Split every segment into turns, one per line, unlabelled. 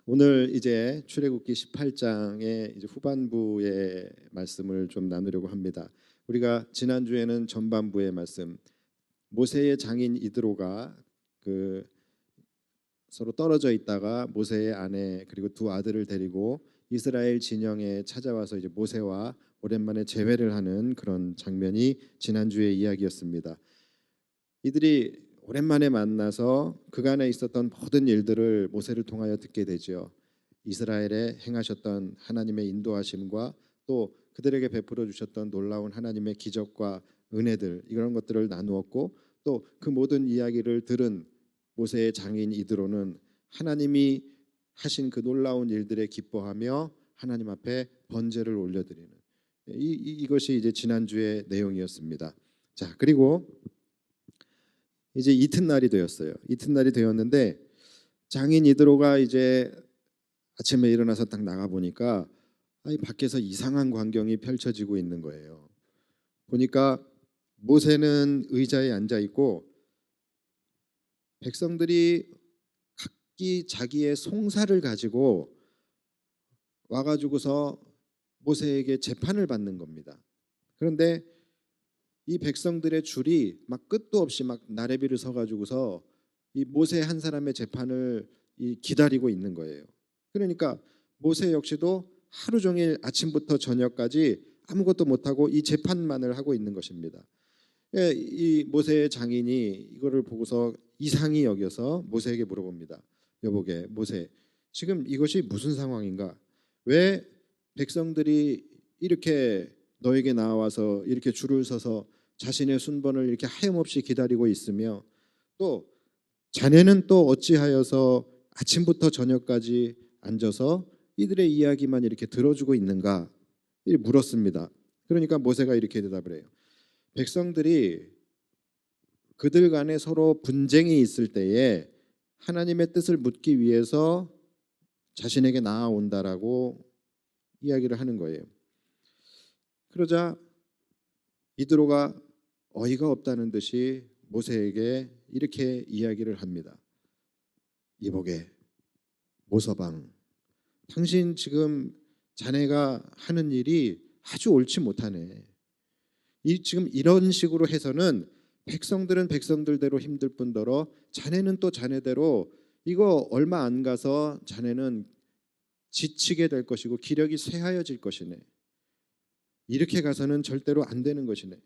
오늘 이제 출애굽기 18장의 이제 후반부의 말씀을 좀 나누려고 합니다. 우리가 지난주에는 전반부의 말씀, 모세의 장인 이드로가 그 서로 떨어져 있다가 모세의 아내 그리고 두 아들을 데리고 이스라엘 진영에 찾아와서 이제 모세와 오랜만에 재회를 하는 그런 장면이 지난주의 이야기였습니다. 이들이 오랜만에 만나서 그간에 있었던 모든 일들을 모세를 통하여 듣게 되죠. 이스라엘에 행하셨던 하나님의 인도하심과 또 그들에게 베풀어 주셨던 놀라운 하나님의 기적과 은혜들, 이런 것들을 나누었고, 또 그 모든 이야기를 들은 모세의 장인 이드로는 하나님이 하신 그 놀라운 일들에 기뻐하며 하나님 앞에 번제를 올려드리는 이것이 이제 지난주의 내용이었습니다. 자, 그리고 이제 이튿날이 되었어요. 이튿날이 되었는데 장인 이드로가 이제 아침에 일어나서 딱 나가 보니까 밖에서 이상한 광경이 펼쳐지고 있는 거예요. 보니까 모세는 의자에 앉아 있고 백성들이 각기 자기의 송사를 가지고 와가지고서 모세에게 재판을 받는 겁니다. 그런데 이 백성들의 줄이 막 끝도 없이 막 나래비를 서가지고서 이 모세 한 사람의 재판을 기다리고 있는 거예요. 그러니까 모세 역시도 하루 종일 아침부터 저녁까지 아무것도 못하고 이 재판만을 하고 있는 것입니다. 이 모세의 장인이 이거를 보고서 이상히 여겨서 모세에게 물어봅니다. 여보게 모세, 지금 이것이 무슨 상황인가? 왜 백성들이 이렇게 너에게 나와서 이렇게 줄을 서서 자신의 순번을 이렇게 하염없이 기다리고 있으며, 또 자네는 또 어찌하여서 아침부터 저녁까지 앉아서 이들의 이야기만 이렇게 들어주고 있는가? 이렇게 물었습니다. 그러니까 모세가 이렇게 대답을 해요. 백성들이 그들 간에 서로 분쟁이 있을 때에 하나님의 뜻을 묻기 위해서 자신에게 나아온다라고 이야기를 하는 거예요. 그러자 이드로가 어이가 없다는 듯이 모세에게 이렇게 이야기를 합니다. 이보게 모서방, 당신 지금 자네가 하는 일이 아주 옳지 못하네. 지금 이런 식으로 해서는 백성들은 백성들대로 힘들 뿐더러 자네는 또 자네대로 이거 얼마 안 가서 자네는 지치게 될 것이고 기력이 쇠하여질 것이네. 이렇게 가서는 절대로 안 되는 것이네.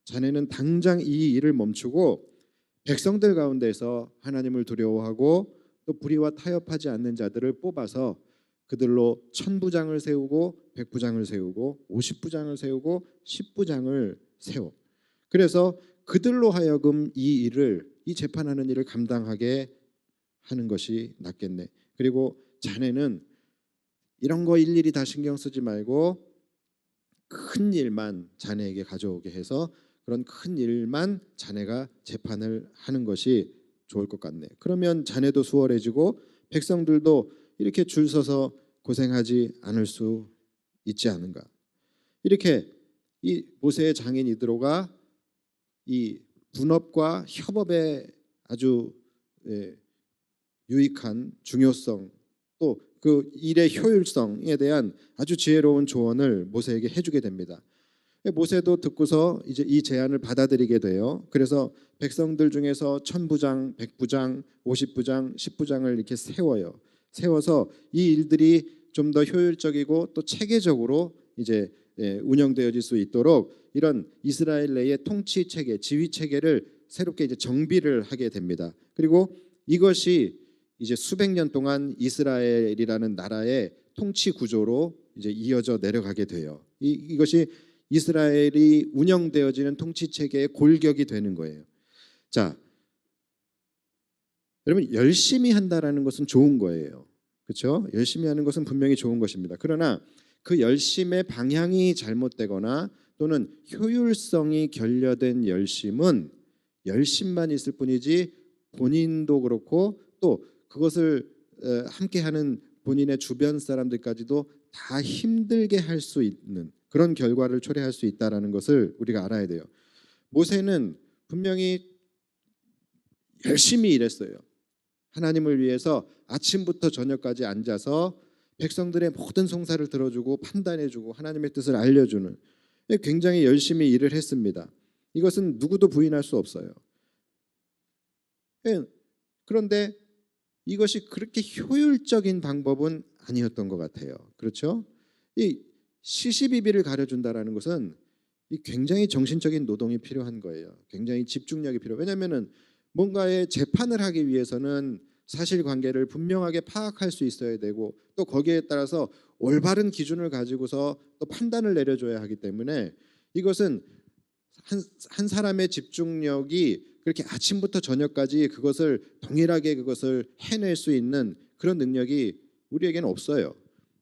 자네는 당장 이 일을 멈추고 백성들 가운데서 하나님을 두려워하고 또 불의와 타협하지 않는 자들을 뽑아서 그들로 1000부장을 세우고 100부장을 세우고 50부장을 세우고 10부장을 세워. 그래서 그들로 하여금 이 재판하는 일을 감당하게 하는 것이 낫겠네. 그리고 자네는 이런 거 일일이 다 신경 쓰지 말고 큰 일만 자네에게 가져오게 해서 그런 큰 일만 자네가 재판을 하는 것이 좋을 것 같네. 그러면 자네도 수월해지고 백성들도 이렇게 줄 서서 고생하지 않을 수 있지 않은가. 이렇게 이 모세의 장인 이드로가 이 분업과 협업의 아주 유익한 중요성, 또 그 일의 효율성에 대한 아주 지혜로운 조언을 모세에게 해주게 됩니다. 모세도 듣고서 이제 이 제안을 받아들이게 돼요. 그래서 백성들 중에서 1000부장, 100부장, 50부장, 10부장을 이렇게 세워요. 세워서 이 일들이 좀 더 효율적이고 또 체계적으로 이제 운영되어질 수 있도록 이런 이스라엘 내의 통치 체계, 지휘 체계를 새롭게 이제 정비를 하게 됩니다. 그리고 이것이 이제 수백 년 동안 이스라엘이라는 나라의 통치 구조로 이제 이어져 내려가게 돼요. 이것이 이스라엘이 운영되어지는 통치 체계의 골격이 되는 거예요. 자, 여러분 열심히 한다라는 것은 좋은 거예요. 그렇죠? 열심히 하는 것은 분명히 좋은 것입니다. 그러나 그 열심의 방향이 잘못되거나 또는 효율성이 결여된 열심은 열심만 있을 뿐이지 본인도 그렇고 또 그것을 함께하는 본인의 주변 사람들까지도 다 힘들게 할 수 있는 그런 결과를 초래할 수 있다는 것을 우리가 알아야 돼요. 모세는 분명히 열심히 일했어요. 하나님을 위해서 아침부터 저녁까지 앉아서 백성들의 모든 송사를 들어주고 판단해주고 하나님의 뜻을 알려주는, 굉장히 열심히 일을 했습니다. 이것은 누구도 부인할 수 없어요. 그런데 이것이 그렇게 효율적인 방법은 아니었던 것 같아요. 그렇죠? 이 시시비비를 가려준다라는 것은 이 굉장히 정신적인 노동이 필요한 거예요. 굉장히 집중력이 필요. 왜냐하면은 뭔가의 재판을 하기 위해서는 사실관계를 분명하게 파악할 수 있어야 되고, 또 거기에 따라서 올바른 기준을 가지고서 또 판단을 내려줘야 하기 때문에 이것은 한 사람의 집중력이 그렇게 아침부터 저녁까지 그것을 동일하게 그것을 해낼 수 있는 그런 능력이 우리에게는 없어요.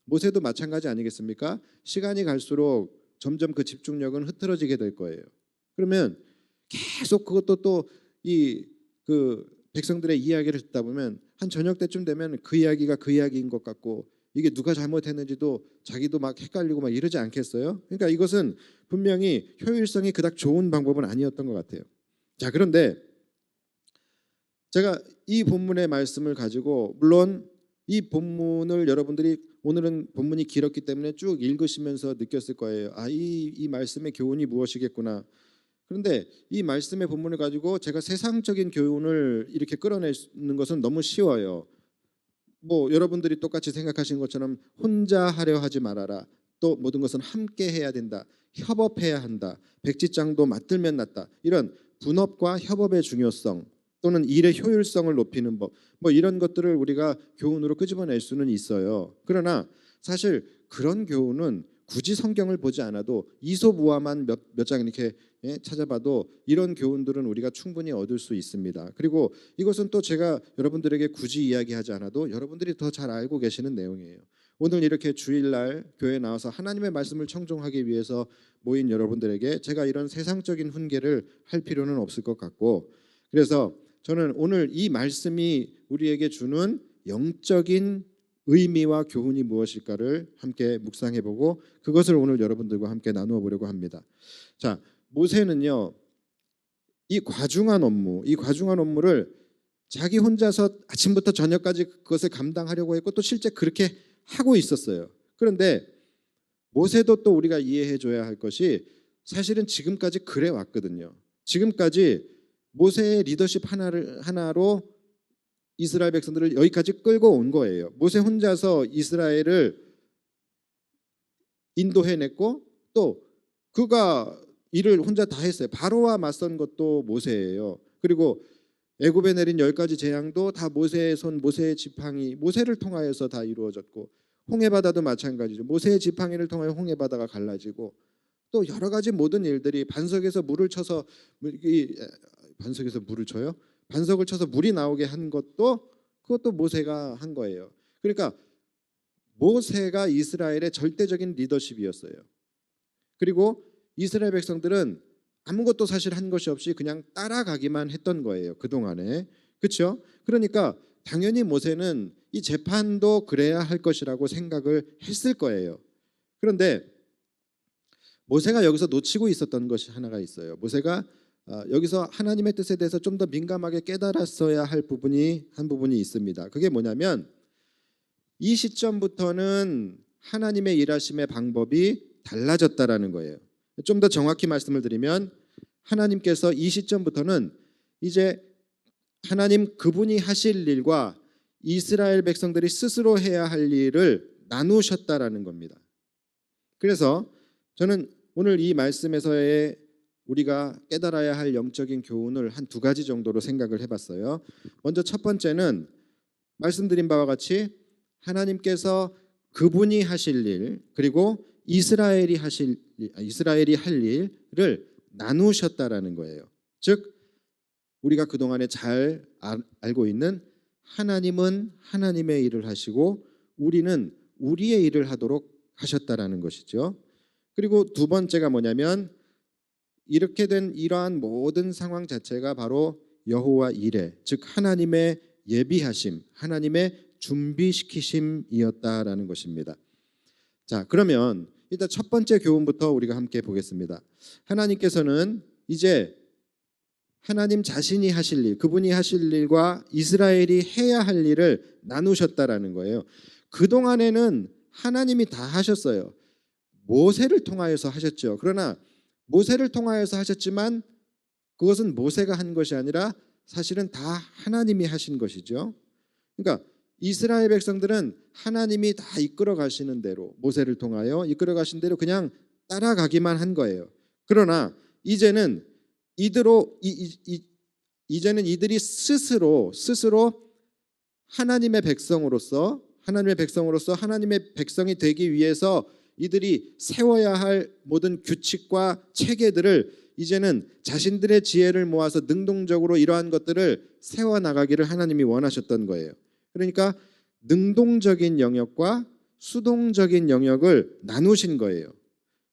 모세도 마찬가지 아니겠습니까? 시간이 갈수록 점점 그 집중력은 흐트러지게 될 거예요. 그러면 계속 그것도 또 이 그 백성들의 이야기를 듣다 보면 한 저녁 때쯤 되면 그 이야기가 그 이야기인 것 같고, 이게 누가 잘못했는지도 자기도 막 헷갈리고 막 이러지 않겠어요? 그러니까 이것은 분명히 효율성이 그닥 좋은 방법은 아니었던 것 같아요. 자, 그런데 제가 이 본문의 말씀을 가지고, 물론 이 본문을 여러분들이 오늘은 본문이 길었기 때문에 쭉 읽으시면서 느꼈을 거예요. 이 말씀의 교훈이 무엇이겠구나. 그런데 이 말씀의 본문을 가지고 제가 세상적인 교훈을 이렇게 끌어내는 것은 너무 쉬워요. 뭐 여러분들이 똑같이 생각하시는 것처럼 혼자 하려 하지 말아라, 또 모든 것은 함께 해야 된다, 협업해야 한다, 백지장도 맞들면 낫다, 이런 분업과 협업의 중요성 또는 일의 효율성을 높이는 법, 뭐 이런 것들을 우리가 교훈으로 끄집어낼 수는 있어요. 그러나 사실 그런 교훈은 굳이 성경을 보지 않아도 이솝우화만 몇 장 이렇게 찾아봐도 이런 교훈들은 우리가 충분히 얻을 수 있습니다. 그리고 이것은 또 제가 여러분들에게 굳이 이야기하지 않아도 여러분들이 더 잘 알고 계시는 내용이에요. 오늘 이렇게 주일날 교회에 나와서 하나님의 말씀을 청종하기 위해서 모인 여러분들에게 제가 이런 세상적인 훈계를 할 필요는 없을 것 같고, 그래서 저는 오늘 이 말씀이 우리에게 주는 영적인 의미와 교훈이 무엇일까를 함께 묵상해보고 그것을 오늘 여러분들과 함께 나누어 보려고 합니다. 자, 모세는요, 이 과중한 업무를 자기 혼자서 아침부터 저녁까지 그것을 감당하려고 했고 또 실제 그렇게 하고 있었어요. 그런데 모세도 또 우리가 이해해줘야 할 것이, 사실은 지금까지 그래 왔거든요. 지금까지 모세의 리더십 하나로 이스라엘 백성들을 여기까지 끌고 온 거예요. 모세 혼자서 이스라엘을 인도해냈고 또 그가 일을 혼자 다 했어요. 바로와 맞선 것도 모세예요. 그리고 애굽에 내린 10가지 재앙도 다 모세의 손, 모세의 지팡이, 모세를 통하여서 다 이루어졌고, 홍해바다도 마찬가지죠. 모세의 지팡이를 통하여 홍해바다가 갈라지고, 또 여러 가지 모든 일들이 반석에서 물을 쳐서 반석에서 물을 쳐요? 반석을 쳐서 물이 나오게 한 것도 그것도 모세가 한 거예요. 그러니까 모세가 이스라엘의 절대적인 리더십이었어요. 그리고 이스라엘 백성들은 아무것도 사실 한 것이 없이 그냥 따라가기만 했던 거예요. 그동안에. 그렇죠? 그러니까 당연히 모세는 이 재판도 그래야 할 것이라고 생각을 했을 거예요. 그런데 모세가 여기서 놓치고 있었던 것이 하나가 있어요. 모세가 여기서 하나님의 뜻에 대해서 좀 더 민감하게 깨달았어야 할 한 부분이 있습니다. 그게 뭐냐면 이 시점부터는 하나님의 일하심의 방법이 달라졌다라는 거예요. 좀 더 정확히 말씀을 드리면 하나님께서 이 시점부터는 이제 하나님 그분이 하실 일과 이스라엘 백성들이 스스로 해야 할 일을 나누셨다라는 겁니다. 그래서 저는 오늘 이 말씀에서의 우리가 깨달아야 할 영적인 교훈을 한 2가지 정도로 생각을 해봤어요. 먼저 첫 번째는 말씀드린 바와 같이 하나님께서 그분이 하실 일 그리고 이스라엘이 할 일을 나누셨다라는 거예요. 즉 우리가 그동안에 잘 알고 있는 하나님은 하나님의 일을 하시고 우리는 우리의 일을 하도록 하셨다라는 것이죠. 그리고 2번째가 뭐냐면 이렇게 된 이러한 모든 상황 자체가 바로 여호와 이레, 즉 하나님의 예비하심, 하나님의 준비시키심이었다라는 것입니다. 자, 그러면 일단 첫 번째 교훈부터 우리가 함께 보겠습니다. 하나님께서는 이제 하나님 자신이 하실 일, 그분이 하실 일과 이스라엘이 해야 할 일을 나누셨다라는 거예요. 그동안에는 하나님이 다 하셨어요. 모세를 통하여서 하셨죠. 그러나 모세를 통하여서 하셨지만 그것은 모세가 한 것이 아니라 사실은 다 하나님이 하신 것이죠. 그러니까 이스라엘 백성들은 하나님이 다 이끌어 가시는 대로, 모세를 통하여 이끌어 가신 대로 그냥 따라가기만 한 거예요. 그러나 이제는 이들이 스스로 하나님의 백성으로서 하나님의 백성이 되기 위해서 이들이 세워야 할 모든 규칙과 체계들을 이제는 자신들의 지혜를 모아서 능동적으로 이러한 것들을 세워나가기를 하나님이 원하셨던 거예요. 그러니까 능동적인 영역과 수동적인 영역을 나누신 거예요.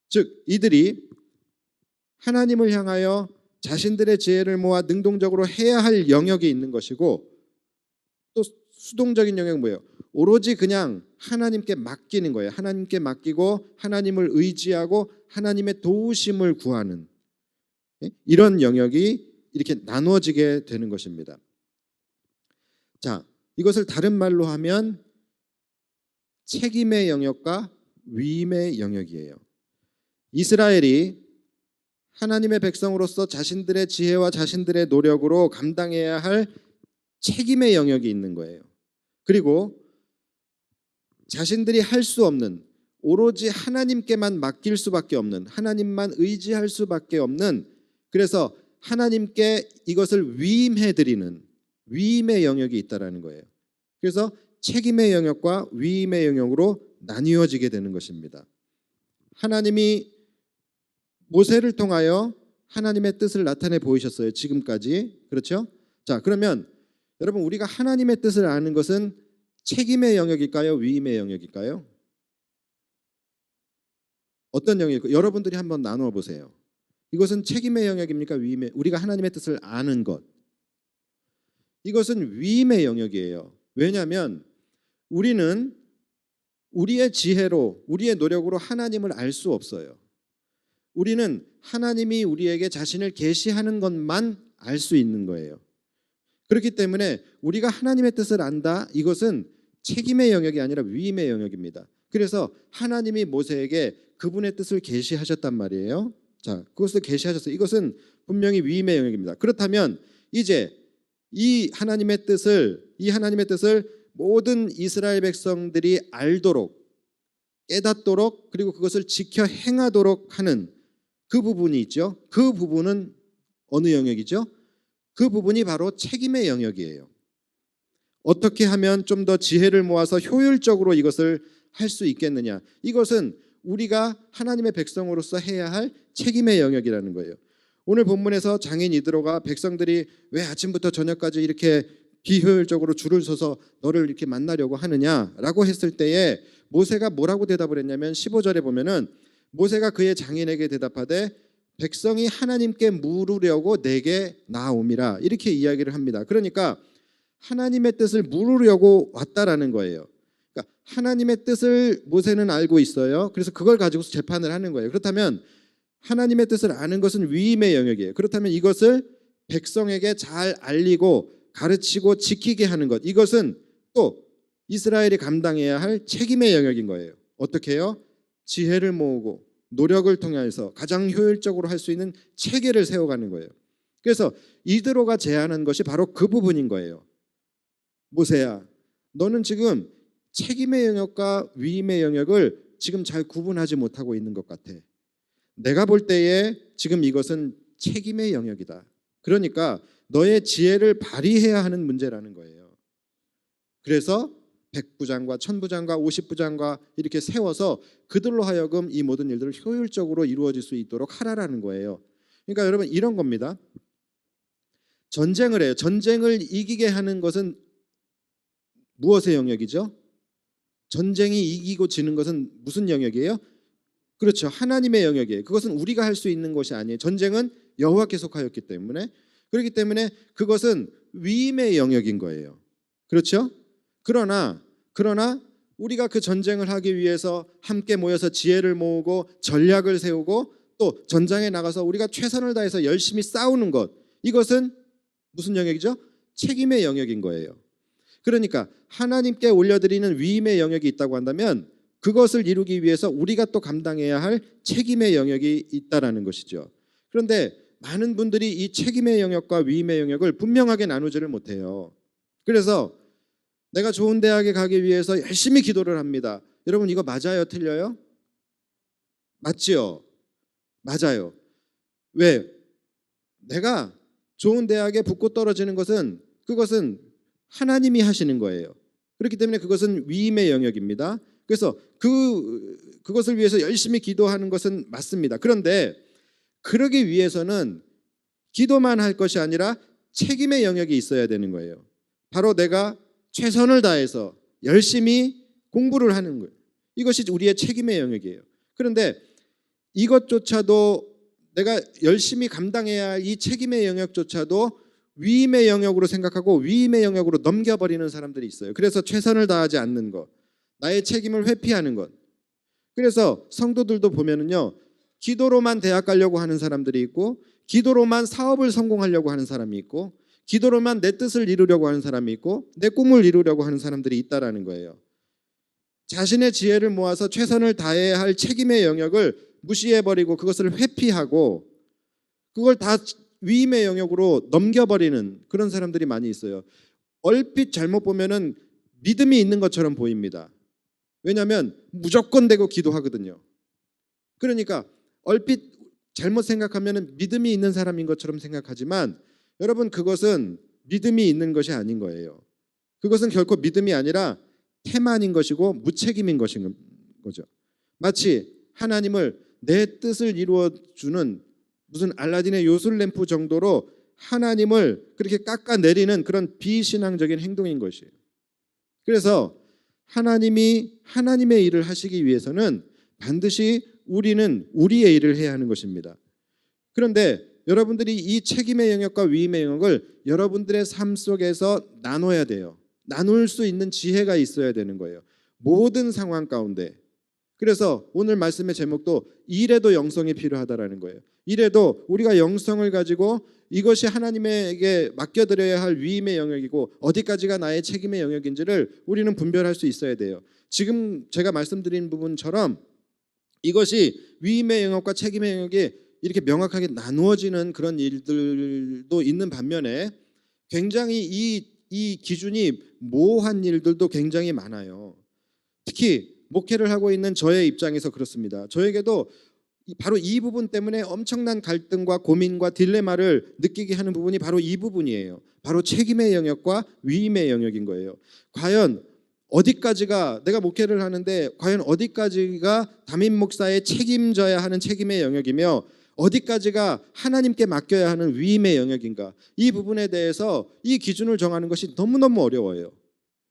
즉 이들이 하나님을 향하여 자신들의 지혜를 모아 능동적으로 해야 할 영역이 있는 것이고, 또 수동적인 영역은 뭐예요? 오로지 그냥 하나님께 맡기는 거예요. 하나님께 맡기고 하나님을 의지하고 하나님의 도우심을 구하는 이런 영역이 이렇게 나누어지게 되는 것입니다. 자, 이것을 다른 말로 하면 책임의 영역과 위임의 영역이에요. 이스라엘이 하나님의 백성으로서 자신들의 지혜와 자신들의 노력으로 감당해야 할 책임의 영역이 있는 거예요. 그리고 자신들이 할 수 없는, 오로지 하나님께만 맡길 수밖에 없는, 하나님만 의지할 수밖에 없는, 그래서 하나님께 이것을 위임해드리는 위임의 영역이 있다라는 거예요. 그래서 책임의 영역과 위임의 영역으로 나뉘어지게 되는 것입니다. 하나님이 모세를 통하여 하나님의 뜻을 나타내 보이셨어요. 지금까지. 그렇죠? 자, 그러면 여러분, 우리가 하나님의 뜻을 아는 것은 책임의 영역일까요? 위임의 영역일까요? 어떤 영역일까요? 여러분들이 한번 나누어 보세요. 이것은 책임의 영역입니까? 위임의, 우리가 하나님의 뜻을 아는 것. 이것은 위임의 영역이에요. 왜냐하면 우리는 우리의 지혜로, 우리의 노력으로 하나님을 알 수 없어요. 우리는 하나님이 우리에게 자신을 계시하는 것만 알 수 있는 거예요. 그렇기 때문에 우리가 하나님의 뜻을 안다, 이것은 책임의 영역이 아니라 위임의 영역입니다. 그래서 하나님이 모세에게 그분의 뜻을 계시하셨단 말이에요. 자, 그것을 계시하셨어요. 이것은 분명히 위임의 영역입니다. 그렇다면 이제 이 하나님의 뜻을 모든 이스라엘 백성들이 알도록, 깨닫도록, 그리고 그것을 지켜 행하도록 하는 그 부분이 있죠. 그 부분은 어느 영역이죠? 그 부분이 바로 책임의 영역이에요. 어떻게 하면 좀 더 지혜를 모아서 효율적으로 이것을 할 수 있겠느냐? 이것은 우리가 하나님의 백성으로서 해야 할 책임의 영역이라는 거예요. 오늘 본문에서 장인 이드로가 백성들이 왜 아침부터 저녁까지 이렇게 비효율적으로 줄을 서서 너를 이렇게 만나려고 하느냐라고 했을 때에 모세가 뭐라고 대답을 했냐면 15절에 보면은 모세가 그의 장인에게 대답하되 백성이 하나님께 물으려고 내게 나아옴이라, 이렇게 이야기를 합니다. 그러니까 하나님의 뜻을 물으려고 왔다라는 거예요. 그러니까 하나님의 뜻을 모세는 알고 있어요. 그래서 그걸 가지고서 재판을 하는 거예요. 그렇다면 하나님의 뜻을 아는 것은 위임의 영역이에요. 그렇다면 이것을 백성에게 잘 알리고 가르치고 지키게 하는 것, 이것은 또 이스라엘이 감당해야 할 책임의 영역인 거예요. 어떻게 해요? 지혜를 모으고 노력을 통해서 가장 효율적으로 할 수 있는 체계를 세워가는 거예요. 그래서 이드로가 제안한 것이 바로 그 부분인 거예요. 모세야, 너는 지금 책임의 영역과 위임의 영역을 지금 잘 구분하지 못하고 있는 것 같아. 내가 볼 때에 지금 이것은 책임의 영역이다. 그러니까 너의 지혜를 발휘해야 하는 문제라는 거예요. 그래서 100부장과 1000부장과 50부장과 이렇게 세워서 그들로 하여금 이 모든 일들을 효율적으로 이루어질 수 있도록 하라라는 거예요. 그러니까 여러분, 이런 겁니다. 전쟁을 해요. 전쟁을 이기게 하는 것은 무엇의 영역이죠? 전쟁이 이기고 지는 것은 무슨 영역이에요? 그렇죠. 하나님의 영역이에요. 그것은 우리가 할 수 있는 것이 아니에요. 전쟁은 여호와께 속하였기 때문에, 그렇기 때문에 그것은 위임의 영역인 거예요. 그렇죠? 그러나 우리가 그 전쟁을 하기 위해서 함께 모여서 지혜를 모으고 전략을 세우고 또 전장에 나가서 우리가 최선을 다해서 열심히 싸우는 것, 이것은 무슨 영역이죠? 책임의 영역인 거예요. 그러니까 하나님께 올려드리는 위임의 영역이 있다고 한다면 그것을 이루기 위해서 우리가 또 감당해야 할 책임의 영역이 있다라는 것이죠. 그런데 많은 분들이 이 책임의 영역과 위임의 영역을 분명하게 나누지를 못해요. 그래서 내가 좋은 대학에 가기 위해서 열심히 기도를 합니다. 여러분 이거 맞아요? 틀려요? 맞지요? 맞아요. 왜? 내가 좋은 대학에 붙고 떨어지는 것은 그것은 하나님이 하시는 거예요. 그렇기 때문에 그것은 위임의 영역입니다. 그래서 그것을 위해서 열심히 기도하는 것은 맞습니다. 그런데 그러기 위해서는 기도만 할 것이 아니라 책임의 영역이 있어야 되는 거예요. 바로 내가 최선을 다해서 열심히 공부를 하는 거예요. 이것이 우리의 책임의 영역이에요. 그런데 이것조차도 내가 열심히 감당해야 할 이 책임의 영역조차도 위임의 영역으로 생각하고 위임의 영역으로 넘겨버리는 사람들이 있어요. 그래서 최선을 다하지 않는 것, 나의 책임을 회피하는 것. 그래서 성도들도 보면은요, 기도로만 대학 가려고 하는 사람들이 있고, 기도로만 사업을 성공하려고 하는 사람이 있고, 기도로만 내 뜻을 이루려고 하는 사람이 있고, 내 꿈을 이루려고 하는 사람들이 있다라는 거예요. 자신의 지혜를 모아서 최선을 다해야 할 책임의 영역을 무시해버리고 그것을 회피하고 그걸 다 위임의 영역으로 넘겨버리는 그런 사람들이 많이 있어요. 얼핏 잘못 보면은 믿음이 있는 것처럼 보입니다. 왜냐하면 무조건 되고 기도하거든요. 그러니까 얼핏 잘못 생각하면은 믿음이 있는 사람인 것처럼 생각하지만 여러분 그것은 믿음이 있는 것이 아닌 거예요. 그것은 결코 믿음이 아니라 태만인 것이고 무책임인 것인 거죠. 마치 하나님을 내 뜻을 이루어주는 무슨 알라딘의 요술램프 정도로 하나님을 그렇게 깎아내리는 그런 비신앙적인 행동인 것이에요. 그래서 하나님이 하나님의 일을 하시기 위해서는 반드시 우리는 우리의 일을 해야 하는 것입니다. 그런데 여러분들이 이 책임의 영역과 위임의 영역을 여러분들의 삶 속에서 나눠야 돼요. 나눌 수 있는 지혜가 있어야 되는 거예요. 모든 상황 가운데. 그래서 오늘 말씀의 제목도 일에도 영성이 필요하다라는 거예요. 일에도 우리가 영성을 가지고 이것이 하나님에게 맡겨드려야 할 위임의 영역이고 어디까지가 나의 책임의 영역인지를 우리는 분별할 수 있어야 돼요. 지금 제가 말씀드린 부분처럼 이것이 위임의 영역과 책임의 영역이 이렇게 명확하게 나누어지는 그런 일들도 있는 반면에 굉장히 이 기준이 모호한 일들도 굉장히 많아요. 특히 목회를 하고 있는 저의 입장에서 그렇습니다. 저에게도 바로 이 부분 때문에 엄청난 갈등과 고민과 딜레마를 느끼게 하는 부분이 바로 이 부분이에요. 바로 책임의 영역과 위임의 영역인 거예요. 과연 어디까지가 내가 목회를 하는데 과연 어디까지가 담임 목사의 책임져야 하는 책임의 영역이며 어디까지가 하나님께 맡겨야 하는 위임의 영역인가? 이 부분에 대해서 이 기준을 정하는 것이 너무너무 어려워요.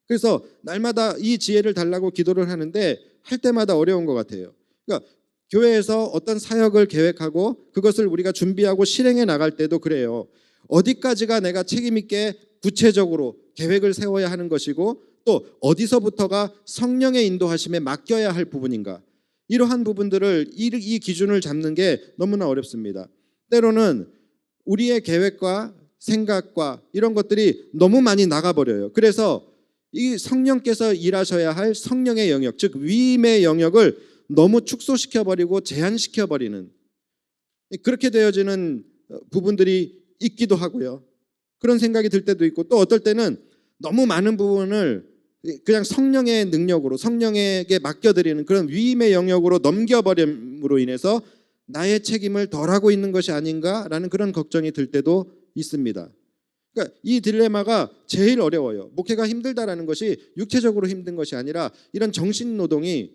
그래서 날마다 이 지혜를 달라고 기도를 하는데 할 때마다 어려운 것 같아요. 그러니까 교회에서 어떤 사역을 계획하고 그것을 우리가 준비하고 실행해 나갈 때도 그래요. 어디까지가 내가 책임 있게 구체적으로 계획을 세워야 하는 것이고 또 어디서부터가 성령의 인도하심에 맡겨야 할 부분인가? 이러한 부분들을 이 기준을 잡는 게 너무나 어렵습니다. 때로는 우리의 계획과 생각과 이런 것들이 너무 많이 나가버려요. 그래서 이 성령께서 일하셔야 할 성령의 영역, 즉 위임의 영역을 너무 축소시켜버리고 제한시켜버리는 그렇게 되어지는 부분들이 있기도 하고요. 그런 생각이 들 때도 있고 또 어떨 때는 너무 많은 부분을 그냥 성령의 능력으로 성령에게 맡겨드리는 그런 위임의 영역으로 넘겨버림으로 인해서 나의 책임을 덜하고 있는 것이 아닌가라는 그런 걱정이 들 때도 있습니다. 그러니까 이 딜레마가 제일 어려워요. 목회가 힘들다라는 것이 육체적으로 힘든 것이 아니라 이런 정신노동이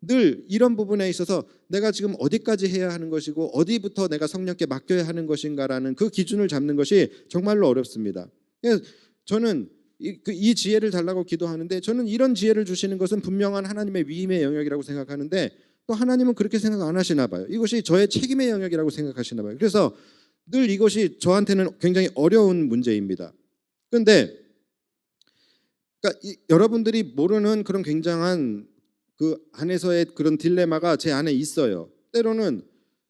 늘 이런 부분에 있어서 내가 지금 어디까지 해야 하는 것이고 어디부터 내가 성령께 맡겨야 하는 것인가라는 그 기준을 잡는 것이 정말로 어렵습니다. 그래서 저는 이 지혜를 달라고 기도하는데 저는 이런 지혜를 주시는 것은 분명한 하나님의 위임의 영역이라고 생각하는데 또 하나님은 그렇게 생각 안 하시나 봐요. 이것이 저의 책임의 영역이라고 생각하시나 봐요. 그래서 늘 이것이 저한테는 굉장히 어려운 문제입니다. 그런데 그러니까 여러분들이 모르는 그런 굉장한 그 안에서의 그런 딜레마가 제 안에 있어요. 때로는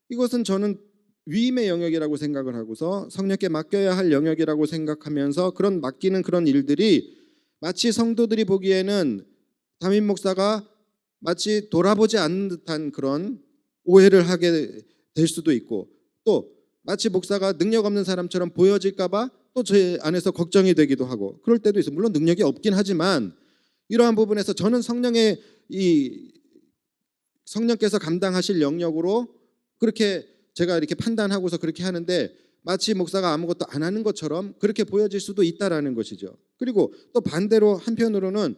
이것은 저는 위임의 영역이라고 생각을 하고서 성령께 맡겨야 할 영역이라고 생각하면서 그런 맡기는 그런 일들이 마치 성도들이 보기에는 담임 목사가 마치 돌아보지 않는 듯한 그런 오해를 하게 될 수도 있고, 또 마치 목사가 능력 없는 사람처럼 보여질까 봐 또 제 안에서 걱정이 되기도 하고 그럴 때도 있어요. 물론 능력이 없긴 하지만 이러한 부분에서 저는 성령께서 감당하실 영역으로 그렇게 제가 이렇게 판단하고서 그렇게 하는데 마치 목사가 아무것도 안 하는 것처럼 그렇게 보여질 수도 있다라는 것이죠. 그리고 또 반대로 한편으로는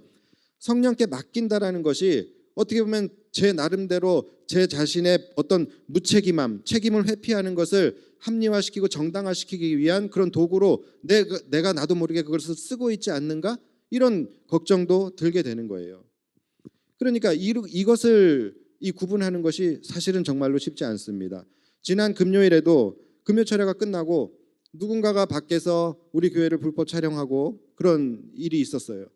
성령께 맡긴다라는 것이 어떻게 보면 제 나름대로 제 자신의 어떤 무책임함, 책임을 회피하는 것을 합리화시키고 정당화시키기 위한 그런 도구로 내가 나도 모르게 그것을 쓰고 있지 않는가? 이런 걱정도 들게 되는 거예요. 그러니까 이것을 구분하는 것이 사실은 정말로 쉽지 않습니다. 지난 금요일에도 금요 철야가 끝나고 누군가가 밖에서 우리 교회를 불법 촬영하고 그런 일이 있었어요.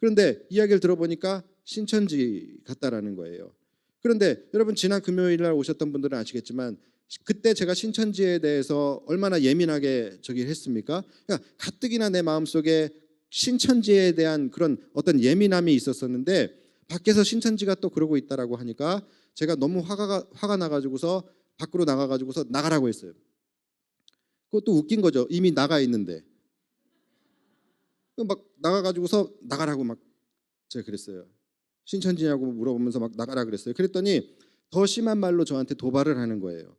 그런데 이야기를 들어보니까 신천지 같다라는 거예요. 그런데 여러분 지난 금요일 날 오셨던 분들은 아시겠지만 그때 제가 신천지에 대해서 얼마나 예민하게 했습니까? 그러니까 가뜩이나 내 마음속에 신천지에 대한 그런 어떤 예민함이 있었었는데 밖에서 신천지가 또 그러고 있다라고 하니까 제가 너무 화가 나가지고서 밖으로 나가가지고서 나가라고 했어요. 그것도 웃긴 거죠. 이미 나가 있는데 막 나가가지고서 나가라고 막 제가 그랬어요. 신천지냐고 물어보면서 막 나가라 그랬어요. 그랬더니 더 심한 말로 저한테 도발을 하는 거예요.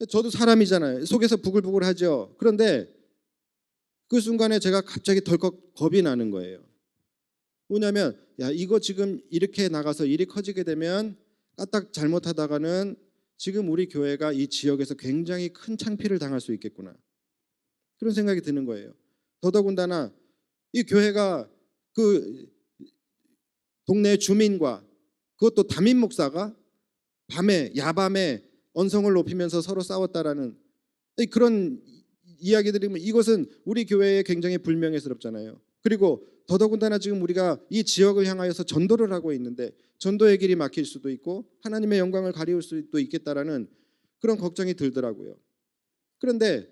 저도 사람이잖아요. 속에서 부글부글하죠. 그런데 그 순간에 제가 갑자기 덜컥 겁이 나는 거예요. 뭐냐면 야 이거 지금 이렇게 나가서 일이 커지게 되면 까딱 잘못하다가는 지금 우리 교회가 이 지역에서 굉장히 큰 창피를 당할 수 있겠구나. 그런 생각이 드는 거예요. 더더군다나 이 교회가 그 동네 주민과 그것도 담임 목사가 야밤에 언성을 높이면서 서로 싸웠다라는 그런 이야기들이면 이것은 우리 교회에 굉장히 불명예스럽잖아요. 그리고 더더군다나 지금 우리가 이 지역을 향하여서 전도를 하고 있는데 전도의 길이 막힐 수도 있고 하나님의 영광을 가리울 수도 있겠다라는 그런 걱정이 들더라고요. 그런데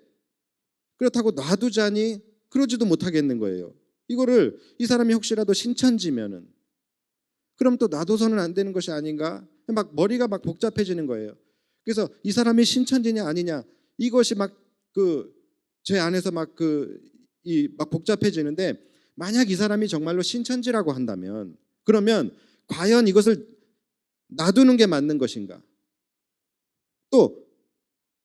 그렇다고 놔두자니 그러지도 못하겠는 거예요. 이거를 이 사람이 혹시라도 신천지면은 그럼 또 놔둬서는 안 되는 것이 아닌가? 막 머리가 막 복잡해지는 거예요. 그래서 이 사람이 신천지냐 아니냐 이것이 막 제 안에서 막 복잡해지는데 만약 이 사람이 정말로 신천지라고 한다면 그러면 과연 이것을 놔두는 게 맞는 것인가? 또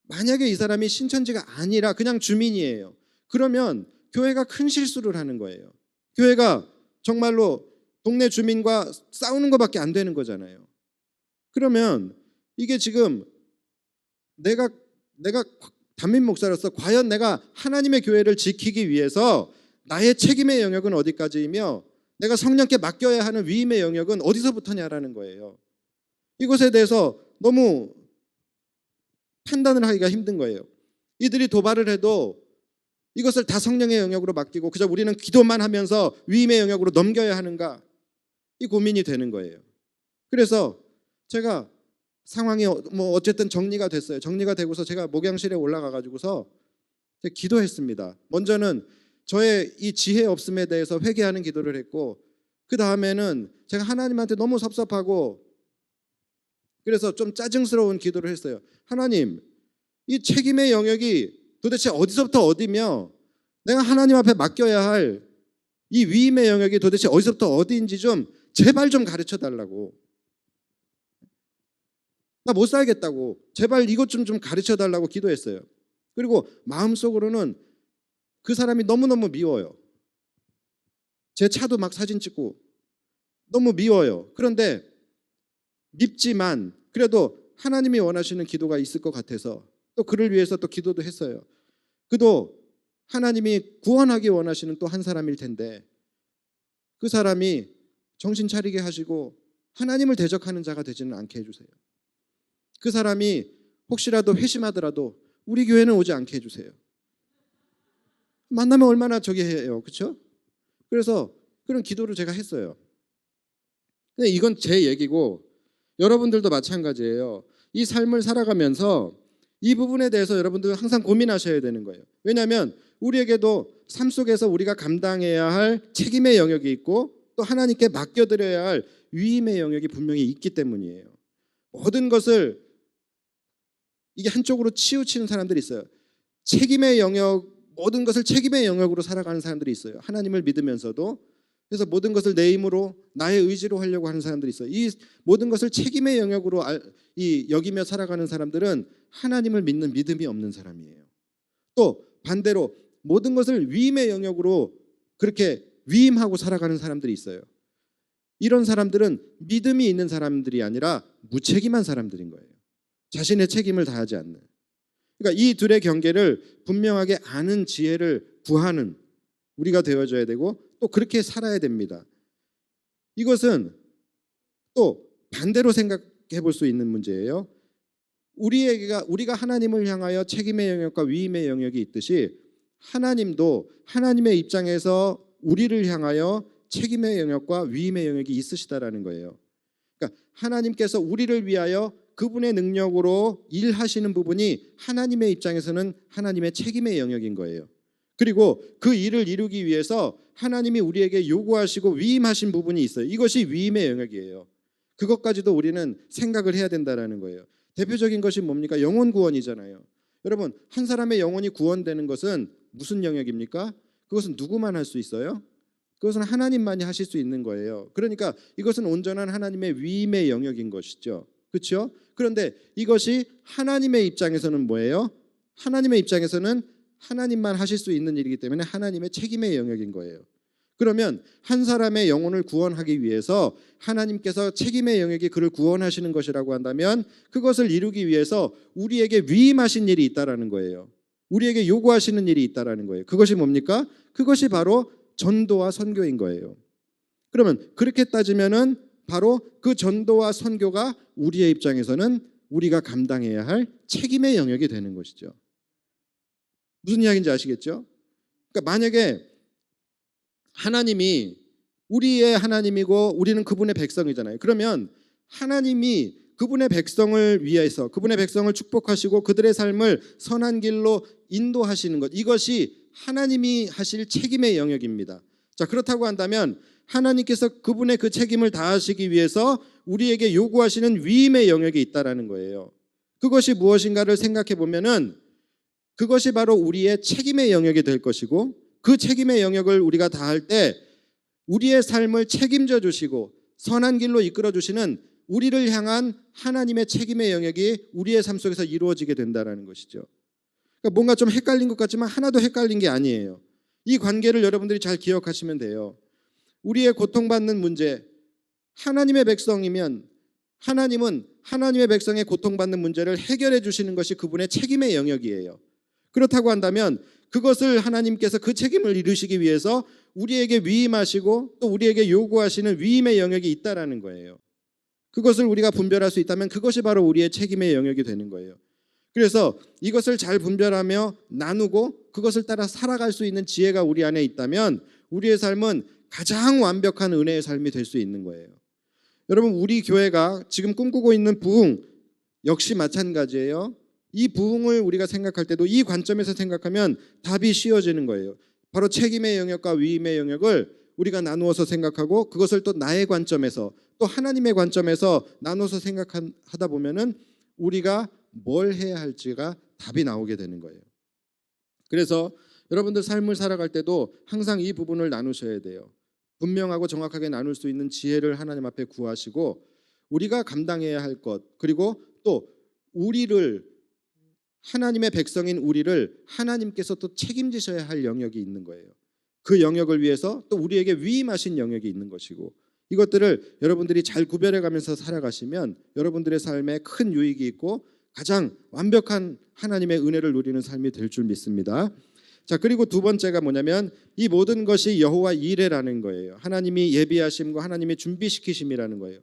만약에 이 사람이 신천지가 아니라 그냥 주민이에요. 그러면 교회가 큰 실수를 하는 거예요. 교회가 정말로 동네 주민과 싸우는 것밖에 안 되는 거잖아요. 그러면 이게 지금 내가 담임 목사로서 과연 내가 하나님의 교회를 지키기 위해서 나의 책임의 영역은 어디까지이며 내가 성령께 맡겨야 하는 위임의 영역은 어디서부터냐라는 거예요. 이것에 대해서 너무 판단을 하기가 힘든 거예요. 이들이 도발을 해도 이것을 다 성령의 영역으로 맡기고 그저 우리는 기도만 하면서 위임의 영역으로 넘겨야 하는가? 이 고민이 되는 거예요. 그래서 제가 상황이 어쨌든 정리가 됐어요. 정리가 되고서 제가 목양실에 올라가 가지고서 기도했습니다. 먼저는 저의 이 지혜 없음에 대해서 회개하는 기도를 했고 그 다음에는 제가 하나님한테 너무 섭섭하고 그래서 좀 짜증스러운 기도를 했어요. 하나님, 이 책임의 영역이 도대체 어디서부터 어디며 내가 하나님 앞에 맡겨야 할 이 위임의 영역이 도대체 어디서부터 어디인지 좀 제발 좀 가르쳐 달라고. 나 못 살겠다고. 제발 이것 좀 가르쳐 달라고 기도했어요. 그리고 마음속으로는 그 사람이 너무너무 미워요. 제 차도 막 사진 찍고 너무 미워요. 그런데 밉지만 그래도 하나님이 원하시는 기도가 있을 것 같아서 또 그를 위해서 또 기도도 했어요. 그도 하나님이 구원하기 원하시는 또 한 사람일 텐데 그 사람이 정신 차리게 하시고 하나님을 대적하는 자가 되지는 않게 해주세요. 그 사람이 혹시라도 회심하더라도 우리 교회는 오지 않게 해주세요. 만나면 얼마나 해요. 그렇죠? 그래서 그런 기도를 제가 했어요. 근데 이건 제 얘기고 여러분들도 마찬가지예요. 이 삶을 살아가면서 이 부분에 대해서 여러분들 항상 고민하셔야 되는 거예요. 왜냐하면 우리에게도 삶 속에서 우리가 감당해야 할 책임의 영역이 있고 또 하나님께 맡겨드려야 할 위임의 영역이 분명히 있기 때문이에요. 모든 것을 이게 한쪽으로 치우치는 사람들이 있어요. 책임의 영역, 모든 것을 책임의 영역으로 살아가는 사람들이 있어요. 하나님을 믿으면서도. 그래서 모든 것을 내 힘으로 나의 의지로 하려고 하는 사람들이 있어요. 이 모든 것을 책임의 영역으로 여기며 살아가는 사람들은 하나님을 믿는 믿음이 없는 사람이에요. 또 반대로 모든 것을 위임의 영역으로 그렇게 위임하고 살아가는 사람들이 있어요. 이런 사람들은 믿음이 있는 사람들이 아니라 무책임한 사람들인 거예요. 자신의 책임을 다하지 않는. 그러니까 이 둘의 경계를 분명하게 아는 지혜를 구하는 우리가 되어줘야 되고 또 그렇게 살아야 됩니다. 이것은 또 반대로 생각해 볼 수 있는 문제예요. 우리가 하나님을 향하여 책임의 영역과 위임의 영역이 있듯이 하나님도 하나님의 입장에서 우리를 향하여 책임의 영역과 위임의 영역이 있으시다라는 거예요. 그러니까 하나님께서 우리를 위하여 그분의 능력으로 일하시는 부분이 하나님의 입장에서는 하나님의 책임의 영역인 거예요. 그리고 그 일을 이루기 위해서 하나님이 우리에게 요구하시고 위임하신 부분이 있어요. 이것이 위임의 영역이에요. 그것까지도 우리는 생각을 해야 된다는 거예요. 대표적인 것이 뭡니까? 영혼 구원이잖아요. 여러분, 한 사람의 영혼이 구원되는 것은 무슨 영역입니까? 그것은 누구만 할 수 있어요? 그것은 하나님만이 하실 수 있는 거예요. 그러니까 이것은 온전한 하나님의 위임의 영역인 것이죠. 그렇죠? 그런데 이것이 하나님의 입장에서는 뭐예요? 하나님의 입장에서는 하나님만 하실 수 있는 일이기 때문에 하나님의 책임의 영역인 거예요. 그러면 한 사람의 영혼을 구원하기 위해서 하나님께서 책임의 영역이 그를 구원하시는 것이라고 한다면 그것을 이루기 위해서 우리에게 위임하신 일이 있다라는 거예요. 우리에게 요구하시는 일이 있다라는 거예요. 그것이 뭡니까? 그것이 바로 전도와 선교인 거예요. 그러면 그렇게 따지면은 바로 그 전도와 선교가 우리의 입장에서는 우리가 감당해야 할 책임의 영역이 되는 것이죠. 무슨 이야기인지 아시겠죠? 그러니까 만약에 하나님이 우리의 하나님이고 우리는 그분의 백성이잖아요. 그러면 하나님이 그분의 백성을 위해서 그분의 백성을 축복하시고 그들의 삶을 선한 길로 인도하시는 것, 이것이 하나님이 하실 책임의 영역입니다. 자, 그렇다고 한다면 하나님께서 그분의 그 책임을 다하시기 위해서 우리에게 요구하시는 위임의 영역이 있다라는 거예요. 그것이 무엇인가를 생각해 보면은 그것이 바로 우리의 책임의 영역이 될 것이고 그 책임의 영역을 우리가 다할 때 우리의 삶을 책임져 주시고 선한 길로 이끌어 주시는 우리를 향한 하나님의 책임의 영역이 우리의 삶 속에서 이루어지게 된다는 것이죠. 그러니까 뭔가 좀 헷갈린 것 같지만 하나도 헷갈린 게 아니에요. 이 관계를 여러분들이 잘 기억하시면 돼요. 우리의 고통받는 문제, 하나님의 백성이면 하나님은 하나님의 백성의 고통받는 문제를 해결해 주시는 것이 그분의 책임의 영역이에요. 그렇다고 한다면 그것을 하나님께서 그 책임을 이루시기 위해서 우리에게 위임하시고 또 우리에게 요구하시는 위임의 영역이 있다라는 거예요. 그것을 우리가 분별할 수 있다면 그것이 바로 우리의 책임의 영역이 되는 거예요. 그래서 이것을 잘 분별하며 나누고 그것을 따라 살아갈 수 있는 지혜가 우리 안에 있다면 우리의 삶은 가장 완벽한 은혜의 삶이 될 수 있는 거예요. 여러분, 우리 교회가 지금 꿈꾸고 있는 부흥 역시 마찬가지예요. 이 부흥을 우리가 생각할 때도 이 관점에서 생각하면 답이 쉬워지는 거예요. 바로 책임의 영역과 위임의 영역을 우리가 나누어서 생각하고 그것을 또 나의 관점에서 또 하나님의 관점에서 나눠서 생각하다 보면은 우리가 뭘 해야 할지가 답이 나오게 되는 거예요. 그래서 여러분들 삶을 살아갈 때도 항상 이 부분을 나누셔야 돼요. 분명하고 정확하게 나눌 수 있는 지혜를 하나님 앞에 구하시고 우리가 감당해야 할 것, 그리고 또 우리를 하나님의 백성인 우리를 하나님께서 또 책임지셔야 할 영역이 있는 거예요. 그 영역을 위해서 또 우리에게 위임하신 영역이 있는 것이고 이것들을 여러분들이 잘 구별해가면서 살아가시면 여러분들의 삶에 큰 유익이 있고 가장 완벽한 하나님의 은혜를 누리는 삶이 될 줄 믿습니다. 자, 그리고 두 번째가 뭐냐면 이 모든 것이 여호와 이레라는 거예요. 하나님이 예비하심과 하나님이 준비시키심이라는 거예요.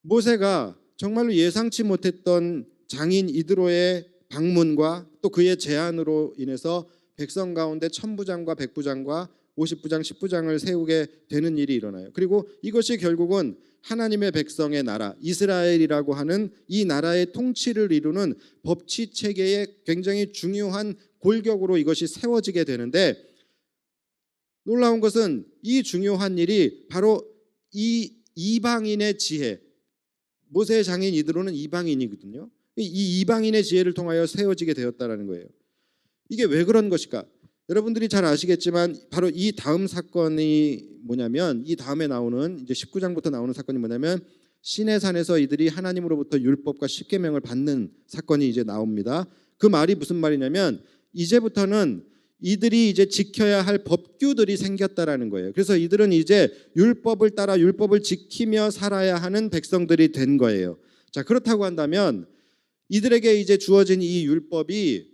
모세가 정말로 예상치 못했던 장인 이드로의 방문과 또 그의 제안으로 인해서 백성 가운데 천부장과 백부장과 50부장 10부장을 세우게 되는 일이 일어나요. 그리고 이것이 결국은 하나님의 백성의 나라 이스라엘이라고 하는 이 나라의 통치를 이루는 법치 체계의 굉장히 중요한 골격으로 이것이 세워지게 되는데, 놀라운 것은 이 중요한 일이 바로 이 이방인의 지혜, 모세의 장인 이드로는 이방인이거든요. 이 이방인의 지혜를 통하여 세워지게 되었다라는 거예요. 이게 왜 그런 것일까? 여러분들이 잘 아시겠지만 바로 이 다음 사건이 뭐냐면, 이 다음에 나오는 이제 19장부터 나오는 사건이 뭐냐면, 시내산에서 이들이 하나님으로부터 율법과 십계명을 받는 사건이 이제 나옵니다. 그 말이 무슨 말이냐면, 이제부터는 이들이 이제 지켜야 할 법규들이 생겼다라는 거예요. 그래서 이들은 이제 율법을 따라 율법을 지키며 살아야 하는 백성들이 된 거예요. 자, 그렇다고 한다면 이들에게 이제 주어진 이 율법이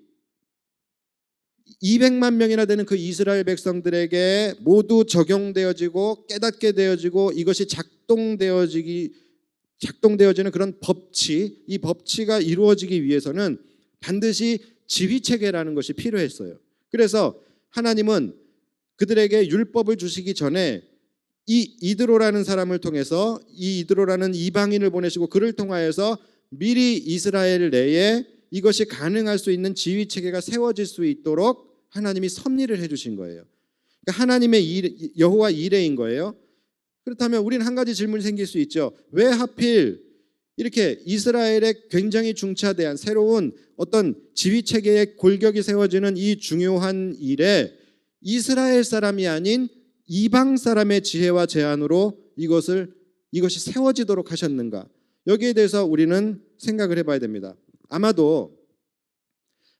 200만 명이나 되는 그 이스라엘 백성들에게 모두 적용되어지고 깨닫게 되어지고 이것이 작동되어지는 그런 법치, 이 법치가 이루어지기 위해서는 반드시 지휘 체계라는 것이 필요했어요. 그래서 하나님은 그들에게 율법을 주시기 전에 이 이드로라는 사람을 통해서, 이 이드로라는 이방인을 보내시고 그를 통하여서 미리 이스라엘 내에 이것이 가능할 수 있는 지휘 체계가 세워질 수 있도록 하나님이 섭리를 해주신 거예요. 그러니까 하나님의 여호와 이레인 거예요. 그렇다면 우리는 한 가지 질문이 생길 수 있죠. 왜 하필 이렇게 이스라엘에 굉장히 중차대한 새로운 어떤 지휘 체계의 골격이 세워지는 이 중요한 일에 이스라엘 사람이 아닌 이방 사람의 지혜와 제안으로 이것이 세워지도록 하셨는가? 여기에 대해서 우리는 생각을 해봐야 됩니다. 아마도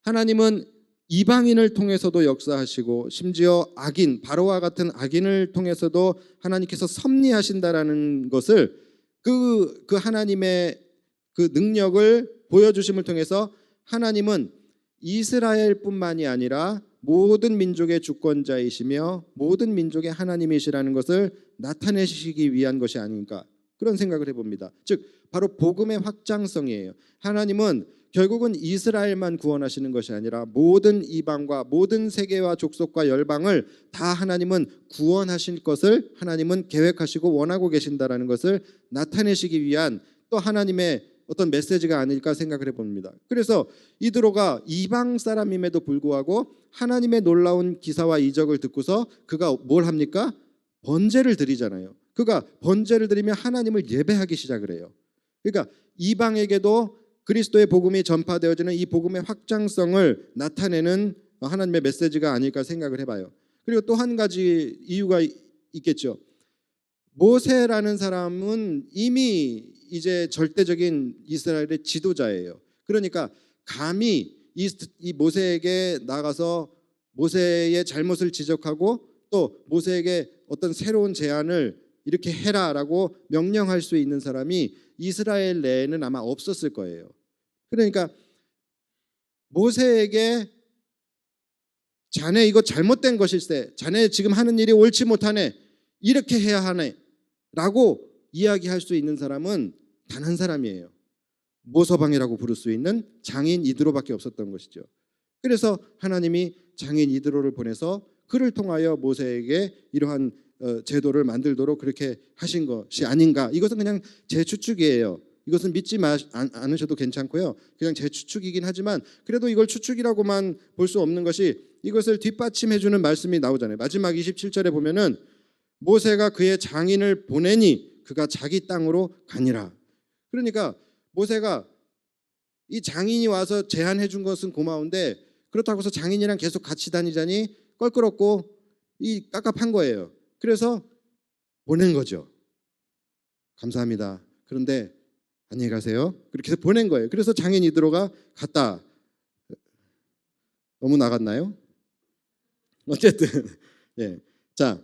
하나님은 이방인을 통해서도 역사하시고 심지어 악인, 바로와 같은 악인을 통해서도 하나님께서 섭리하신다라는 것을 그 하나님의 그 능력을 보여주심을 통해서 하나님은 이스라엘뿐만이 아니라 모든 민족의 주권자이시며 모든 민족의 하나님이시라는 것을 나타내시기 위한 것이 아닌가, 그런 생각을 해봅니다. 즉 바로 복음의 확장성이에요. 하나님은 결국은 이스라엘만 구원하시는 것이 아니라 모든 이방과 모든 세계와 족속과 열방을 다 하나님은 구원하실 것을 하나님은 계획하시고 원하고 계신다라는 것을 나타내시기 위한 또 하나님의 어떤 메시지가 아닐까 생각을 해봅니다. 그래서 이드로가 이방 사람임에도 불구하고 하나님의 놀라운 기사와 이적을 듣고서 그가 뭘 합니까? 번제를 드리잖아요. 그가 번제를 드리며 하나님을 예배하기 시작을 해요. 그러니까 이방에게도 그리스도의 복음이 전파되어지는 이 복음의 확장성을 나타내는 하나님의 메시지가 아닐까 생각을 해봐요. 그리고 또 한 가지 이유가 있겠죠. 모세라는 사람은 이미 이제 절대적인 이스라엘의 지도자예요. 그러니까 감히 이 모세에게 나가서 모세의 잘못을 지적하고 또 모세에게 어떤 새로운 제안을 이렇게 해라라고 명령할 수 있는 사람이 이스라엘 내에는 아마 없었을 거예요. 그러니까 모세에게 자네 이거 잘못된 것일세, 자네 지금 하는 일이 옳지 못하네, 이렇게 해야 하네 라고 이야기할 수 있는 사람은 단 한 사람이에요. 모서방이라고 부를 수 있는 장인 이드로밖에 없었던 것이죠. 그래서 하나님이 장인 이드로를 보내서 그를 통하여 모세에게 이러한 제도를 만들도록 그렇게 하신 것이 아닌가. 이것은 그냥 제 추측이에요. 이것은 믿지 않으셔도 괜찮고요. 그냥 제 추측이긴 하지만 그래도 이걸 추측이라고만 볼 수 없는 것이 이것을 뒷받침해주는 말씀이 나오잖아요. 마지막 27절에 보면은 모세가 그의 장인을 보내니 그가 자기 땅으로 가니라. 그러니까 모세가 이 장인이 와서 제안해 준 것은 고마운데 그렇다고 해서 장인이랑 계속 같이 다니자니 껄끄럽고 이 깝깝한 거예요. 그래서 보낸 거죠. 감사합니다. 그런데 안녕히 가세요. 그렇게 해서 보낸 거예요. 그래서 장인 이드로가 갔다. 너무 나갔나요? 어쨌든 예. 자,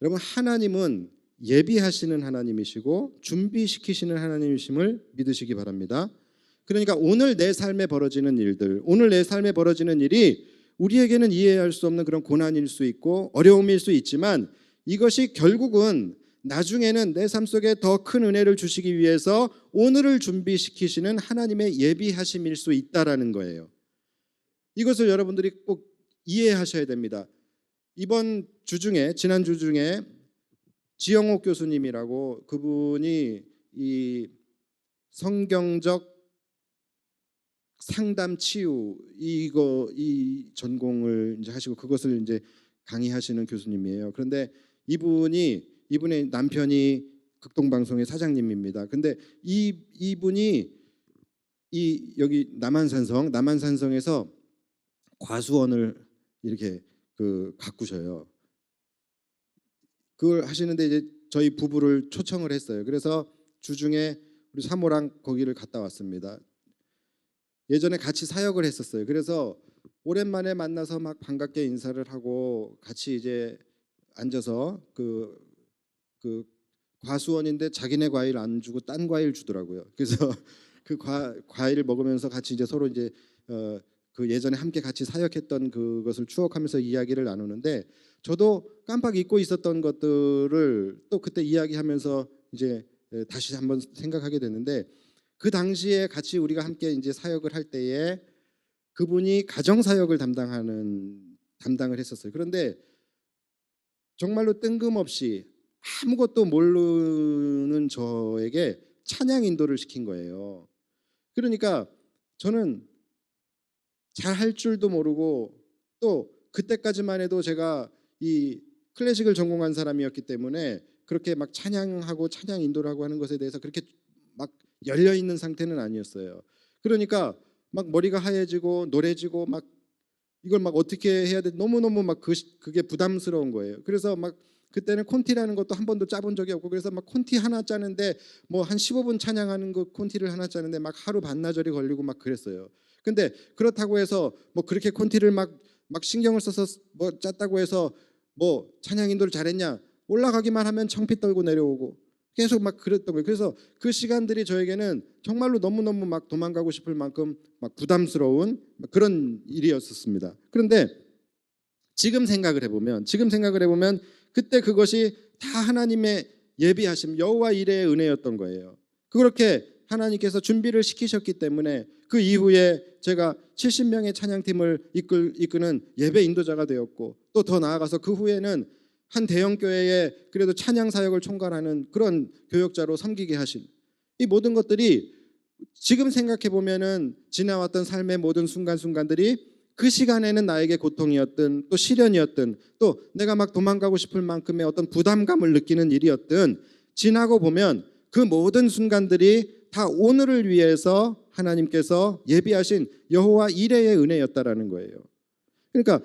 여러분, 하나님은 예비하시는 하나님이시고 준비시키시는 하나님이심을 믿으시기 바랍니다. 그러니까 오늘 내 삶에 벌어지는 일들, 오늘 내 삶에 벌어지는 일이 우리에게는 이해할 수 없는 그런 고난일 수 있고 어려움일 수 있지만 이것이 결국은 나중에는 내 삶 속에 더 큰 은혜를 주시기 위해서 오늘을 준비시키시는 하나님의 예비하심일 수 있다라는 거예요. 이것을 여러분들이 꼭 이해하셔야 됩니다. 이번 주 중에 지난 주 중에 지영옥 교수님이라고 그분이 이 성경적 상담 치유 이 전공을 이제 하시고 그것을 이제 강의하시는 교수님이에요. 그런데 이분의 남편이 극동방송의 사장님입니다. 근데 이분이 여기 남한산성에서 과수원을 이렇게 가꾸셔요. 그걸 하시는데 이제 저희 부부를 초청을 했어요. 그래서 주중에 우리 사모랑 거기를 갔다 왔습니다. 예전에 같이 사역을 했었어요. 그래서 오랜만에 만나서 막 반갑게 인사를 하고 같이 이제 앉아서 그 과수원인데 자기네 과일 안 주고 딴 과일 주더라고요. 그래서 그 과일을 먹으면서 같이 이제 서로 이제 그 예전에 함께 같이 사역했던 그것을 추억하면서 이야기를 나누는데 저도 깜빡 잊고 있었던 것들을 또 그때 이야기하면서 이제 다시 한번 생각하게 됐는데 그 당시에 같이 우리가 함께 이제 사역을 할 때에 그분이 가정 사역을 담당을 했었어요. 그런데 정말로 뜬금없이 아무것도 모르는 저에게 찬양 인도를 시킨 거예요. 그러니까 저는 잘 할 줄도 모르고 또 그때까지만 해도 제가 이 클래식을 전공한 사람이었기 때문에 그렇게 막 찬양하고 찬양 인도를 하고 하는 것에 대해서 그렇게 막 열려 있는 상태는 아니었어요. 그러니까 막 머리가 하얘지고 노래지고 막 이걸 막 어떻게 해야 돼 너무너무 막 그게 부담스러운 거예요. 그래서 막 그때는 콘티라는 것도 한 번도 짜본 적이 없고 그래서 막 콘티 하나 짜는데 뭐 한 15분 찬양하는 거 콘티를 하나 짜는데 막 하루 반나절이 걸리고 막 그랬어요. 근데 그렇다고 해서 뭐 그렇게 콘티를 막 신경을 써서 뭐 짰다고 해서 뭐 찬양 인도를 잘했냐? 올라가기만 하면 청피 떨고 내려오고 계속 막 그랬던 거예요. 그래서 그 시간들이 저에게는 정말로 너무너무 막 도망가고 싶을 만큼 막 부담스러운 그런 일이었었습니다. 그런데 지금 생각을 해보면 그때 그것이 다 하나님의 예비하심 여호와 일의 은혜였던 거예요. 그렇게 하나님께서 준비를 시키셨기 때문에 그 이후에 제가 70명의 찬양팀을 이끄는 예배 인도자가 되었고 또 더 나아가서 그 후에는 한 대형 교회에 그래도 찬양 사역을 총괄하는 그런 교역자로 섬기게 하신 이 모든 것들이 지금 생각해 보면은 지나왔던 삶의 모든 순간순간들이 그 시간에는 나에게 고통이었든 또 시련이었든 또 내가 막 도망가고 싶을 만큼의 어떤 부담감을 느끼는 일이었든 지나고 보면 그 모든 순간들이 다 오늘을 위해서 하나님께서 예비하신 여호와 이레의 은혜였다라는 거예요. 그러니까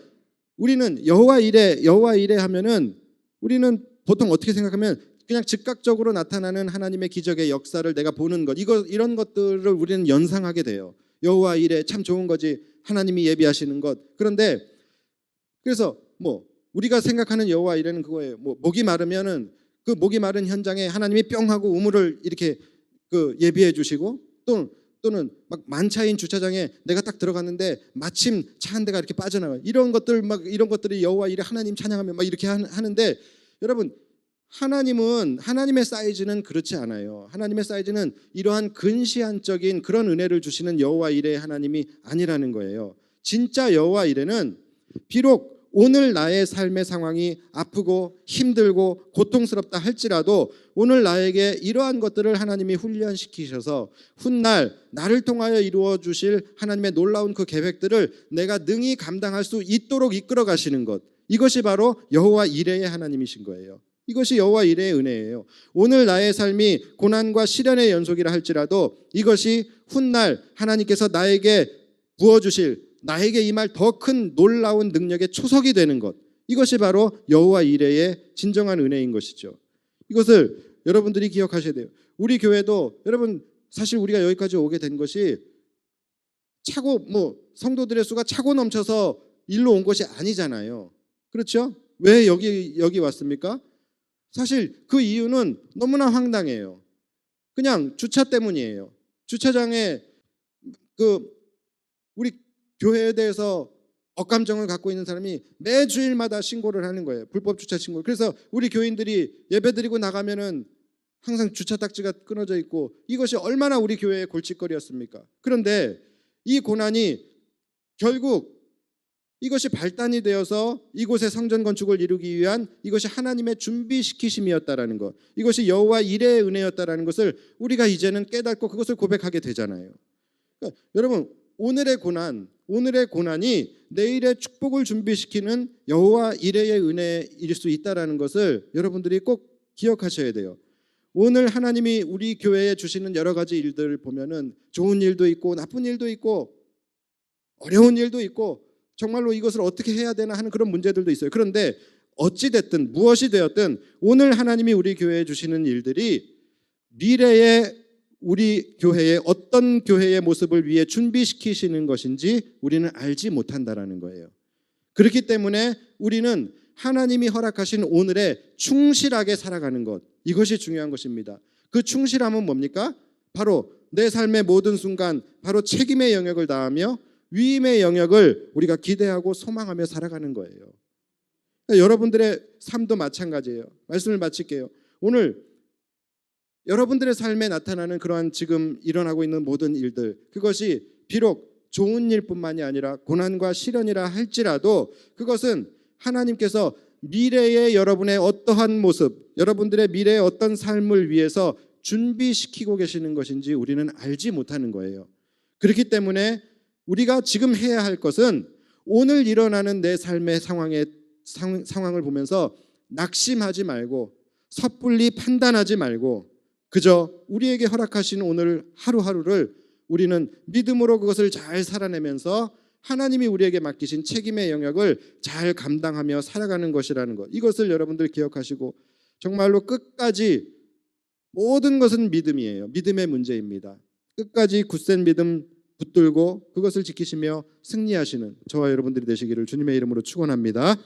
우리는 여호와 이레 하면은 우리는 보통 어떻게 생각하면 그냥 즉각적으로 나타나는 하나님의 기적의 역사를 내가 보는 것 이런 것들을 우리는 연상하게 돼요. 여호와 이레 참 좋은 거지 하나님이 예비하시는 것. 그런데 그래서 뭐 우리가 생각하는 여호와 이레는 그거예요. 뭐 목이 마르면은 그 목이 마른 현장에 하나님이 뿅 하고 우물을 이렇게 예비해 주시고 또는 막 만차인 주차장에 내가 딱 들어갔는데 마침 차 한 대가 이렇게 빠져나가 이런 것들이 여호와 이레 하나님 찬양하면 막 이렇게 하는데 여러분 하나님의 사이즈는 그렇지 않아요. 하나님의 사이즈는 이러한 근시안적인 그런 은혜를 주시는 여호와 이레의 하나님이 아니라는 거예요. 진짜 여호와 이레는 비록 오늘 나의 삶의 상황이 아프고 힘들고 고통스럽다 할지라도 오늘 나에게 이러한 것들을 하나님이 훈련시키셔서 훗날 나를 통하여 이루어 주실 하나님의 놀라운 그 계획들을 내가 능히 감당할 수 있도록 이끌어 가시는 것 이것이 바로 여호와 이레의 하나님이신 거예요. 이것이 여호와 이레의 은혜예요. 오늘 나의 삶이 고난과 시련의 연속이라 할지라도 이것이 훗날 하나님께서 나에게 부어주실 나에게 임할 더 큰 놀라운 능력의 초석이 되는 것 이것이 바로 여호와 이레의 진정한 은혜인 것이죠. 이것을 여러분들이 기억하셔야 돼요. 우리 교회도 여러분 사실 우리가 여기까지 오게 된 것이 성도들의 수가 차고 넘쳐서 일로 온 것이 아니잖아요. 그렇죠? 왜 여기 왔습니까? 사실 그 이유는 너무나 황당해요. 그냥 주차 때문이에요. 주차장에 우리 교회에 대해서 억감정을 갖고 있는 사람이 매 주일마다 신고를 하는 거예요. 불법 주차 신고. 그래서 우리 교인들이 예배드리고 나가면은 항상 주차 딱지가 끊어져 있고 이것이 얼마나 우리 교회의 골칫거리였습니까? 그런데 이 고난이 결국 이것이 발단이 되어서 이곳에 성전 건축을 이루기 위한 이것이 하나님의 준비시키심이었다라는 것, 이것이 여호와 이레의 은혜였다라는 것을 우리가 이제는 깨닫고 그것을 고백하게 되잖아요. 그러니까 여러분, 오늘의 고난이 내일의 축복을 준비시키는 여호와 이레의 은혜일 수 있다라는 것을 여러분들이 꼭 기억하셔야 돼요. 오늘 하나님이 우리 교회에 주시는 여러 가지 일들을 보면은 좋은 일도 있고 나쁜 일도 있고 어려운 일도 있고 정말로 이것을 어떻게 해야 되나 하는 그런 문제들도 있어요. 그런데 어찌 됐든 무엇이 되었든 오늘 하나님이 우리 교회에 주시는 일들이 미래의 우리 교회의 어떤 교회의 모습을 위해 준비시키시는 것인지 우리는 알지 못한다라는 거예요. 그렇기 때문에 우리는 하나님이 허락하신 오늘에 충실하게 살아가는 것, 이것이 중요한 것입니다. 그 충실함은 뭡니까? 바로 내 삶의 모든 순간 바로 책임의 영역을 다하며 위임의 영역을 우리가 기대하고 소망하며 살아가는 거예요. 그러니까 여러분들의 삶도 마찬가지예요. 말씀을 마칠게요. 오늘 여러분들의 삶에 나타나는 그러한 지금 일어나고 있는 모든 일들, 그것이 비록 좋은 일뿐만이 아니라 고난과 시련이라 할지라도 그것은 하나님께서 미래의 여러분의 어떠한 모습, 여러분들의 미래의 어떤 삶을 위해서 준비시키고 계시는 것인지 우리는 알지 못하는 거예요. 그렇기 때문에 우리가 지금 해야 할 것은 오늘 일어나는 내 삶의 상황을 보면서 낙심하지 말고 섣불리 판단하지 말고 그저 우리에게 허락하신 오늘 하루하루를 우리는 믿음으로 그것을 잘 살아내면서 하나님이 우리에게 맡기신 책임의 영역을 잘 감당하며 살아가는 것이라는 것, 이것을 여러분들 기억하시고 정말로 끝까지 모든 것은 믿음이에요. 믿음의 문제입니다. 끝까지 굳센 믿음 붙들고 그것을 지키시며 승리하시는 저와 여러분들이 되시기를 주님의 이름으로 축원합니다.